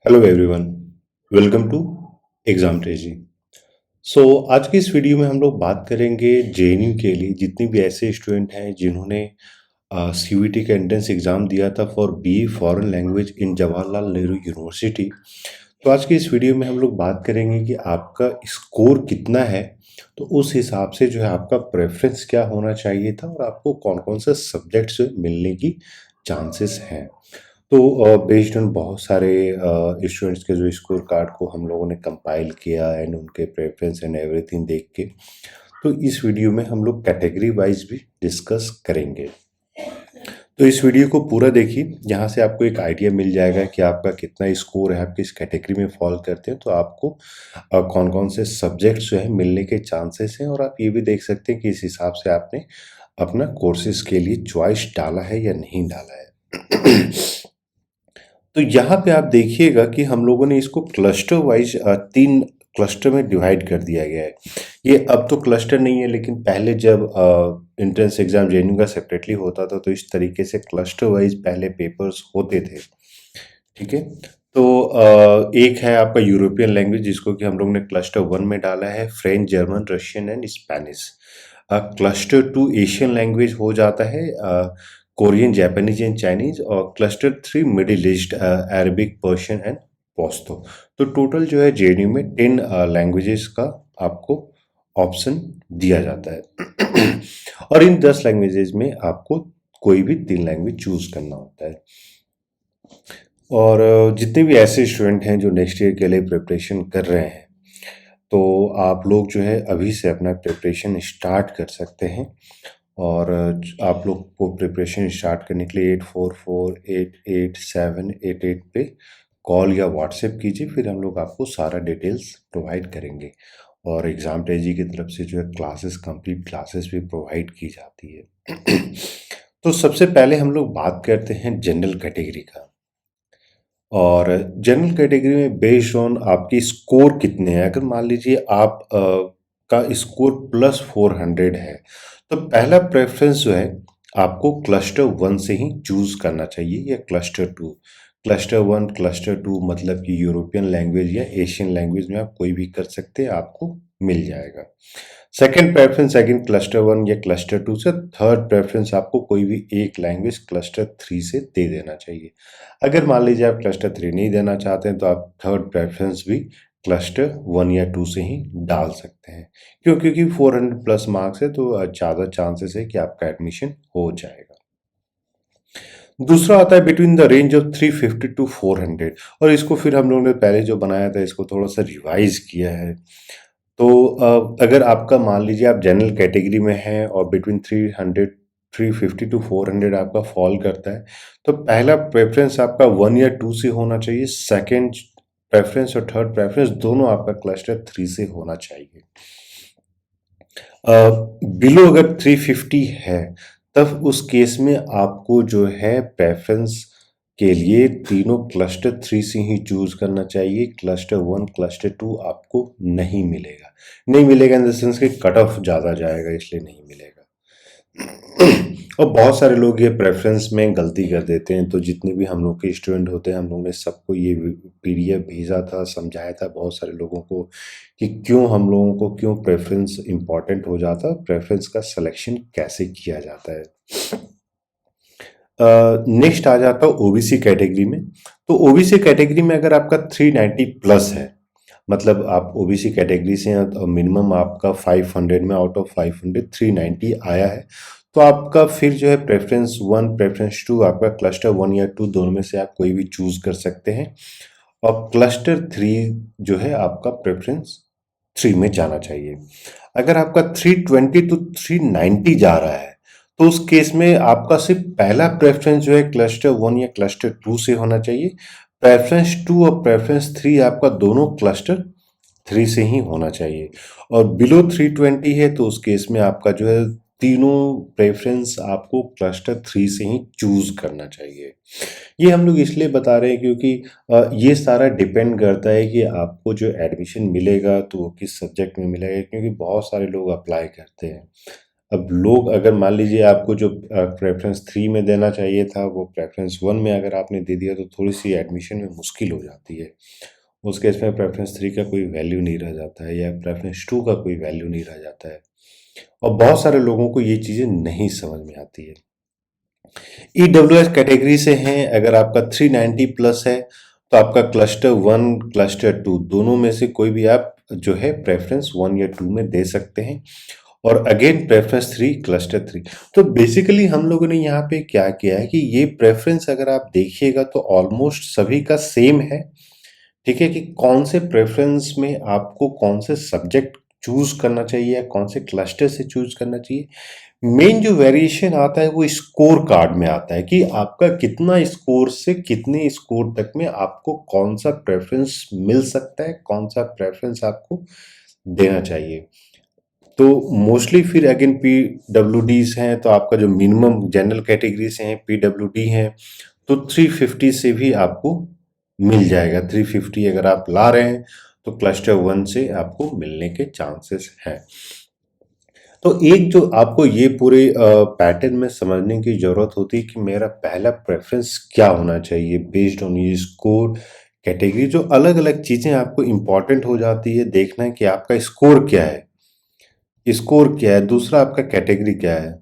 Hello everyone, welcome to exam ट्रेजी। आज की इस वीडियो में हम लोग बात करेंगे जेएनयू के लिए जितने भी ऐसे स्टूडेंट हैं जिन्होंने सीयूईटी का एंट्रेंस एग्ज़ाम दिया था for BA foreign language in Jawaharlal Nehru university. तो आज की इस वीडियो में हम लोग बात करेंगे कि आपका स्कोर कितना है, तो उस हिसाब से जो है आपका प्रेफरेंस क्या होना चाहिए था और आपको कौन कौन से सब्जेक्ट्स मिलने की चांसेस हैं। तो बेस्ड ऑन बहुत सारे स्टूडेंट्स के जो स्कोर कार्ड को हम लोगों ने कंपाइल किया एंड उनके प्रेफरेंस एंड एवरीथिंग देख के, तो इस वीडियो में हम लोग कैटेगरी वाइज भी डिस्कस करेंगे। तो इस वीडियो को पूरा देखिए, यहाँ से आपको एक आइडिया मिल जाएगा कि आपका कितना स्कोर है, आप किस कैटेगरी में फॉल करते हैं, तो आपको कौन कौन से सब्जेक्ट्स जो है मिलने के चांसेस हैं। और आप ये भी देख सकते हैं कि इस हिसाब से आपने अपना कोर्सेज के लिए चॉइस डाला है या नहीं डाला है। तो यहाँ पे आप देखिएगा कि हम लोगों ने इसको क्लस्टर वाइज 3 क्लस्टर में डिवाइड कर दिया गया है। ये अब तो क्लस्टर नहीं है, लेकिन पहले जब एंट्रेंस एग्जाम जेएनयू का सेपरेटली होता था तो इस तरीके से क्लस्टर वाइज पहले पेपर्स होते थे। ठीक है, तो एक है आपका यूरोपियन लैंग्वेज जिसको कि हम लोग ने क्लस्टर 1 में डाला है, French, German, Russian and Spanish. Cluster 2 Asian language हो जाता है, कोरियन, जापानीज एंड चाइनीज। और cluster 3 middle east, Arabic, Persian and Pashto. तो टोटल जो है जेएनयू में 10 लैंग्वेजेस का आपको ऑप्शन दिया जाता है। और इन 10 लैंग्वेजेस में आपको कोई भी 3 लैंग्वेज चूज करना होता है। और जितने भी ऐसे स्टूडेंट हैं जो नेक्स्ट ईयर के लिए प्रिपरेशन कर रहे हैं, तो आप लोग जो है अभी से अपना प्रिपरेशन स्टार्ट कर सकते हैं। और आप लोग को प्रिपरेशन स्टार्ट करने के लिए 84488788 पे कॉल या व्हाट्सएप कीजिए, फिर हम लोग आपको सारा डिटेल्स प्रोवाइड करेंगे। और एग्ज़ाम ट्रेजी की तरफ से जो है क्लासेस, कंप्लीट क्लासेस भी प्रोवाइड की जाती है। तो सबसे पहले हम लोग बात करते हैं जनरल कैटेगरी का। और जनरल कैटेगरी में बेस्ड ऑन आपकी स्कोर कितने हैं, अगर मान लीजिए आप का स्कोर +400 है, तो पहला प्रेफरेंस जो है आपको क्लस्टर 1 से ही चूज करना चाहिए या क्लस्टर 2। क्लस्टर 1, क्लस्टर 2 मतलब कि यूरोपियन लैंग्वेज या एशियन लैंग्वेज में आप कोई भी कर सकते हैं, आपको मिल जाएगा। सेकेंड प्रेफरेंस अगेन क्लस्टर 1 या क्लस्टर 2 से। थर्ड प्रेफरेंस आपको कोई भी एक लैंग्वेज क्लस्टर 3 से दे देना चाहिए। अगर मान लीजिए आप क्लस्टर 3 नहीं देना चाहते हैं, तो आप थर्ड प्रेफरेंस भी क्लस्टर 1 या 2 से ही डाल सकते हैं। क्योंकि 400 प्लस मार्क्स है, तो ज़्यादा चांसेस है कि आपका एडमिशन हो जाएगा। दूसरा आता है between the range of 350 to 400। और इसको फिर हम लोगों ने पहले जो बनाया था इसको थोड़ा सा रिवाइज किया है। तो अगर आपका मान लीजिए आप जनरल कैटेगरी में हैं और बिटवीन 350 टू 400 आपका फॉल करता है, तो पहला प्रेफरेंस आपका 1 या 2 से होना चाहिए। सेकंड प्रेफरेंस और थर्ड प्रेफरेंस दोनों आपका क्लस्टर 3 से होना चाहिए। बिलो अगर 350 है, तब उस केस में आपको जो है प्रेफरेंस के लिए तीनों क्लस्टर 3 से ही चूज करना चाहिए। क्लस्टर 1, क्लस्टर 2 आपको नहीं मिलेगा। नहीं मिलेगा इन द सेंस कि कट ऑफ ज़्यादा जाएगा, इसलिए नहीं मिलेगा। और बहुत सारे लोग ये प्रेफरेंस में गलती कर देते हैं। तो जितने भी हम लोग के स्टूडेंट होते हैं, हम लोग ने सबको ये पीडीएफ भेजा था, समझाया था बहुत सारे लोगों को कि क्यों हम लोगों को क्यों प्रेफरेंस इंपॉर्टेंट हो जाता है, प्रेफरेंस का सिलेक्शन कैसे किया जाता है। नेक्स्ट आ जाता है ओबीसी कैटेगरी में। तो ओबीसी कैटेगरी में अगर आपका 390 प्लस है, मतलब आप ओबीसी कैटेगरी से हैं, तो मिनिमम आपका 500 में आउट ऑफ 500 390 आया है, तो आपका फिर जो है प्रेफरेंस 1, प्रेफरेंस 2 आपका क्लस्टर 1 या 2 दोनों में से आप कोई भी चूज कर सकते हैं। और क्लस्टर 3 जो है आपका प्रेफरेंस 3 में जाना चाहिए। अगर आपका 320 टू 390 जा रहा है, तो उस केस में आपका सिर्फ पहला प्रेफरेंस जो है क्लस्टर 1 या क्लस्टर 2 से होना चाहिए। प्रेफरेंस 2 और प्रेफरेंस 3 आपका दोनों क्लस्टर 3 से ही होना चाहिए। और बिलो 320 है, तो उस केस में आपका जो है तीनों प्रेफरेंस आपको क्लस्टर 3 से ही चूज करना चाहिए। ये हम लोग इसलिए बता रहे हैं क्योंकि ये सारा डिपेंड करता है कि आपको जो एडमिशन मिलेगा तो वो किस सब्जेक्ट में मिलेगा, क्योंकि बहुत सारे लोग अप्लाई करते हैं। अब लोग अगर मान लीजिए आपको जो प्रेफरेंस 3 में देना चाहिए था वो प्रेफरेंस 1 में अगर आपने दे दिया तो थोड़ी सी एडमिशन में मुश्किल हो जाती है। उस केस में प्रेफरेंस 3 का कोई वैल्यू नहीं रह जाता है या प्रेफरेंस 2 का कोई वैल्यू नहीं रह जाता है, और बहुत सारे लोगों को ये चीज़ें नहीं समझ में आती है। EWS कैटेगरी से हैं, अगर आपका 390 प्लस है तो आपका क्लस्टर 1 क्लस्टर 2 दोनों में से कोई भी आप जो है प्रेफरेंस 1 या 2 में दे सकते हैं, और अगेन प्रेफरेंस 3 क्लस्टर 3। तो बेसिकली हम लोगों ने यहाँ पे क्या किया है कि ये प्रेफरेंस अगर आप देखिएगा तो ऑलमोस्ट सभी का सेम है। ठीक है, कि कौन से प्रेफरेंस में आपको कौन से सब्जेक्ट चूज करना चाहिए या कौन से क्लस्टर से चूज करना चाहिए। मेन जो वेरिएशन आता है वो स्कोर कार्ड में आता है कि आपका कितना स्कोर से कितने स्कोर तक में आपको कौन सा प्रेफरेंस मिल सकता है, कौन सा प्रेफरेंस आपको देना चाहिए। तो मोस्टली फिर अगेन PWDs हैं, तो आपका जो मिनिमम जनरल कैटेगरी से हैं PWD हैं तो 350 से भी आपको मिल जाएगा। 350 अगर आप ला रहे हैं तो क्लस्टर 1 से आपको मिलने के चांसेस हैं। तो एक जो आपको ये पूरे पैटर्न में समझने की ज़रूरत होती है कि मेरा पहला प्रेफ़रेंस क्या होना चाहिए बेस्ड ऑन ये स्कोर कैटेगरी। जो अलग-अलग चीज़ें आपको इम्पोर्टेंट हो जाती है देखना है कि आपका स्कोर क्या है, दूसरा आपका कैटेगरी क्या है,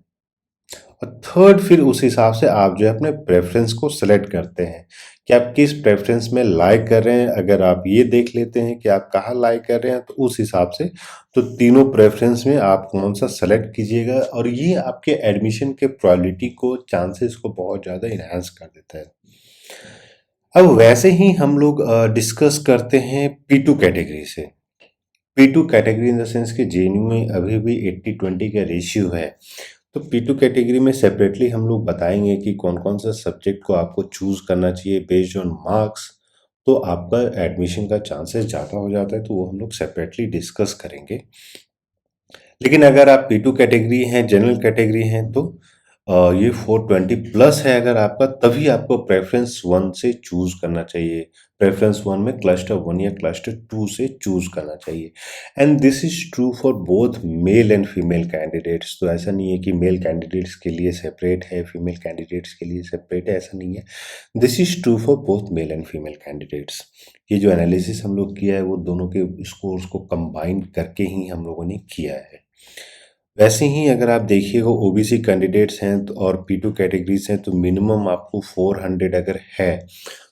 और थर्ड फिर उस हिसाब से आप जो है अपने प्रेफ़रेंस को सेलेक्ट करते हैं कि आप किस प्रेफ़रेंस में लाइक कर रहे हैं। अगर आप ये देख लेते हैं कि आप कहाँ लाइक कर रहे हैं तो उस हिसाब से तो तीनों प्रेफ़रेंस में आप कौन-सा सेलेक्ट कीजिएगा, और ये आपके एडमिशन के प्रोबेबिलिटी को, चांसेस को बहुत ज़्यादा एनहांस कर देता है। अब वैसे ही हम लोग डिस्कस करते हैं P2 कैटेगरी से। P2 category in the sense कि JNU में अभी भी 80-20 का रेशियो है। तो P2 कैटेगरी में सेपरेटली हम लोग बताएंगे कि कौन कौन सा सब्जेक्ट को आपको चूज करना चाहिए बेस्ड ऑन मार्क्स, तो आपका एडमिशन का चांसेस ज़्यादा हो जाता है, तो वो हम लोग सेपरेटली डिस्कस करेंगे। लेकिन अगर आप P2 कैटेगरी हैं, जनरल कैटेगरी हैं, तो ये 420 प्लस है अगर आपका, तभी आपको प्रेफरेंस 1 से चूज करना चाहिए। प्रेफरेंस 1 में क्लस्टर 1 या क्लस्टर 2 से चूज करना चाहिए। And this is true for both male and female candidates. तो ऐसा नहीं है कि मेल कैंडिडेट्स के लिए सेपरेट है, फीमेल कैंडिडेट्स के लिए सेपरेट है, ऐसा नहीं है। This is true for both male and female candidates. ये जो एनालिसिस हम लोग किया है वो दोनों के स्कोर्स को कंबाइन करके ही हम लोगों ने किया है। वैसे ही अगर आप देखिएगा ओबीसी कैंडिडेट्स हैं तो और P2 कैटेगरीज हैं तो मिनिमम आपको 400 अगर है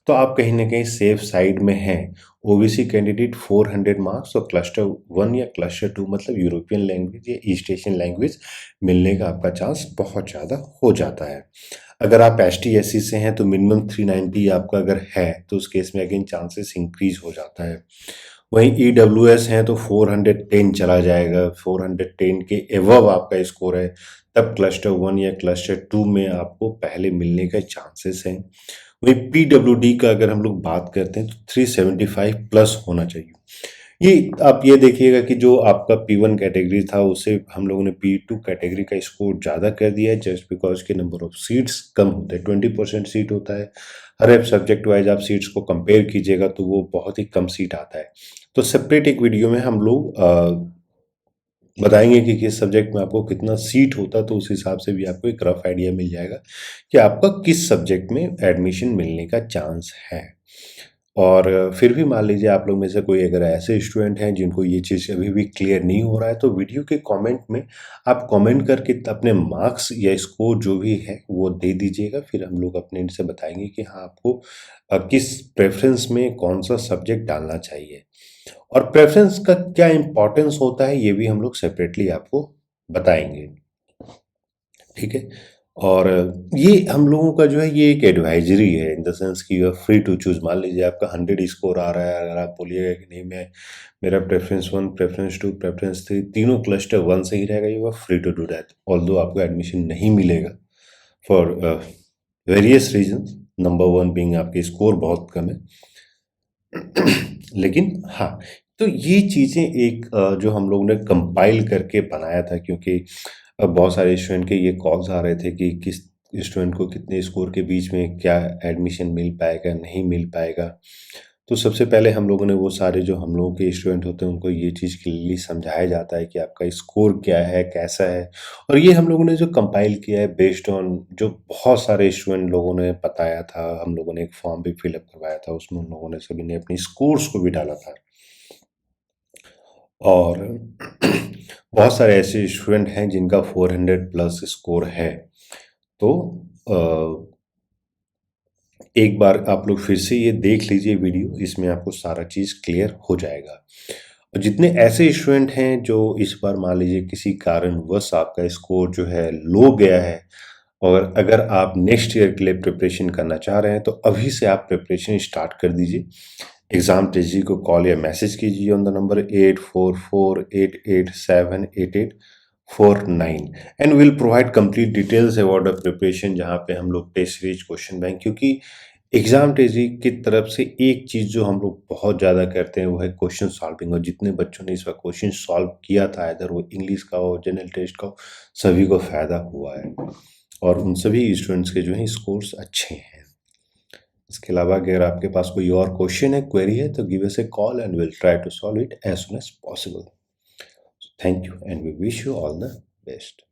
तो आप कहीं ना कहीं सेफ साइड में हैं। ओबीसी कैंडिडेट 400 मार्क्स और क्लस्टर 1 या क्लस्टर 2 मतलब यूरोपियन लैंग्वेज या ईस्ट एशियन लैंग्वेज मिलने का आपका चांस बहुत ज़्यादा हो जाता है। अगर आप ST/SC से हैं तो मिनिमम 390 आपका अगर है तो उस केस में अगेन चांसेस इंक्रीज हो जाता है। वहीं EWS हैं तो 410 चला जाएगा, 410 के एवव आपका स्कोर है तब क्लस्टर 1 या क्लस्टर 2 में आपको पहले मिलने का चांसेस हैं। वहीं PWD का अगर हम लोग बात करते हैं तो 375 प्लस होना चाहिए। ये आप ये देखिएगा कि जो आपका P1 कैटेगरी था उसे हम लोगों ने P2 कैटेगरी का स्कोर ज़्यादा कर दिया है जस्ट बिकॉज के नंबर ऑफ सीट्स कम होते हैं। 20% सीट होता है, हर एक सब्जेक्ट वाइज आप सीट्स को कंपेयर कीजिएगा तो वो बहुत ही कम सीट आता है। तो सेपरेट एक वीडियो में हम लोग बताएंगे कि किस सब्जेक्ट में आपको कितना सीट होता है, तो उस हिसाब से भी आपको एक रफ आइडिया मिल जाएगा कि आपका किस सब्जेक्ट में एडमिशन मिलने का चांस है। और फिर भी मान लीजिए आप लोग में से कोई अगर ऐसे स्टूडेंट हैं जिनको ये चीज़ अभी भी क्लियर नहीं हो रहा है तो वीडियो के कमेंट में आप कमेंट करके अपने मार्क्स या स्कोर जो भी है वो दे दीजिएगा। फिर हम लोग अपने से बताएंगे कि हाँ आपको किस प्रेफरेंस में कौन सा सब्जेक्ट डालना चाहिए, और प्रेफरेंस का क्या इम्पोर्टेंस होता है ये भी हम लोग सेपरेटली आपको बताएंगे। ठीक है, और ये हम लोगों का जो है ये एक एडवाइजरी है इन द सेंस कि you are free to choose. मान लीजिए आपका 100 स्कोर आ रहा है, अगर आप बोलिएगा कि नहीं मैं मेरा प्रेफरेंस 1 प्रेफरेंस 2 प्रेफरेंस 3 तीनों क्लस्टर 1 से ही रहेगा, you are free to do that. Although आपको एडमिशन नहीं मिलेगा for various reasons, number 1 being आपके स्कोर बहुत कम है। लेकिन हाँ, तो ये चीज़ें एक जो हम लोग ने कंपाइल करके बनाया था, क्योंकि बहुत सारे स्टूडेंट के ये कॉल्स आ रहे थे कि किस स्टूडेंट को कितने स्कोर के बीच में क्या एडमिशन मिल पाएगा, नहीं मिल पाएगा। तो सबसे पहले हम लोगों ने वो सारे जो हम लोगों के स्टूडेंट होते हैं उनको ये चीज़ क्लियरली समझाया जाता है कि आपका स्कोर क्या है, कैसा है। और ये हम लोगों ने जो कंपाइल किया है बेस्ड ऑन जो बहुत सारे स्टूडेंट लोगों ने बताया था, हम लोगों ने एक फॉर्म भी फिल अप करवाया था, उसमें उन लोगों ने सभी ने अपनी स्कोर्स को भी डाला था। और बहुत सारे ऐसे स्टूडेंट हैं जिनका 400 प्लस स्कोर है। तो एक बार आप लोग फिर से ये देख लीजिए वीडियो, इसमें आपको सारा चीज़ क्लियर हो जाएगा। और जितने ऐसे स्टूडेंट हैं जो इस बार मान लीजिए किसी कारणवश आपका स्कोर जो है लो गया है, और अगर आप नेक्स्ट ईयर के लिए प्रिपरेशन करना चाह रहे हैं तो अभी से आप प्रिपरेशन स्टार्ट कर दीजिए। एग्ज़ाम ट्रेजरी को कॉल या मैसेज कीजिए on the number 8448878849 and will provide complete details about the preparation, जहाँ पे हम लोग टेस्ट सीरीज, क्वेश्चन बैंक, क्योंकि एग्जाम ट्रेजरी की तरफ से एक चीज़ जो हम लोग बहुत ज़्यादा करते हैं वो है क्वेश्चन सॉल्विंग। और जितने बच्चों ने इस बार क्वेश्चन सॉल्व किया था, इधर वो इंग्लिश का हो, जनरल टेस्ट का हो, सभी को फ़ायदा हुआ है और उन सभी स्टूडेंट्स के जो हैं स्कोर्स अच्छे हैं। इसके अलावा अगर आपके पास कोई और क्वेश्चन है, क्वेरी है, तो give us a call and will try to solve it as soon as possible. Thank you and we wish you all the best.